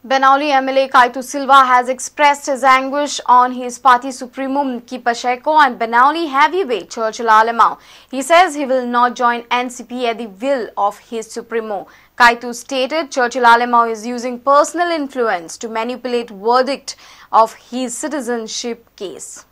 Benaulim MLA Caitu Silva has expressed his anguish on his party supremo Mickky Pacheco and Banaulim heavyweight Churchill Alemao. He says he will not join NCP at the will of his supremo. Caitu stated Churchill Alemao is using personal influence to manipulate verdict of his citizenship case.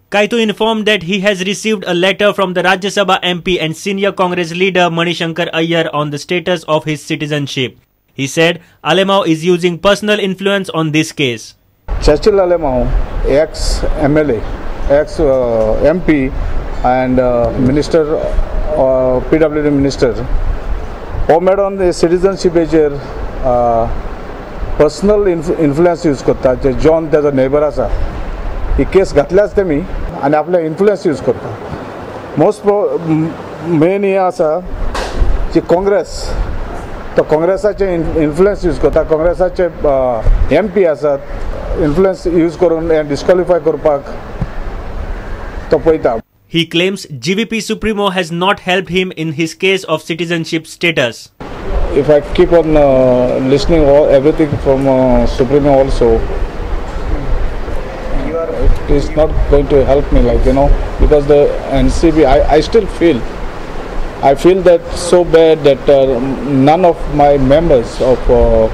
Caitu informed that he has received a letter from the Rajya Sabha MP and senior Congress leader Manishankar Iyer on the status of his citizenship. He said Alemao is using personal influence on this case. Churchill Alemao, ex-MLA, ex-MP and Minister, PWD Minister, made on the citizenship age personal influence use करता. John त्याचा neighbor असा, ही case घातल्याच ते मी आणि आपला influence use करता. Most main हे असा की काँग्रेस तो काँग्रेसाचे इन्फ्लुएन्स यूज करता. काँग्रेसाचे MP आसात इन्फ्लुएन्स यूज करून डिस्क्वालिफाय करपाक तो पळयता. He claims GVP Supremo has not helped him in his case of citizenship status. If I keep on listening everything from Supremo also, it is not going to help me, because the NCB, I still feel that so bad that none of my members of who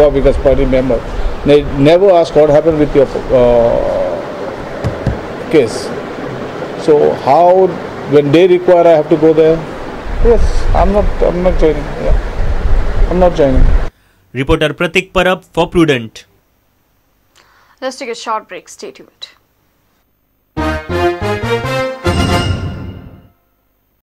are biggest party member, they never ask what happened with your case. So how, when they require, I have to go there? Yes, I'm not joining. Yeah. I'm not joining. Reporter Pratik Parab for Prudent. Let's take a short break. Stay tuned.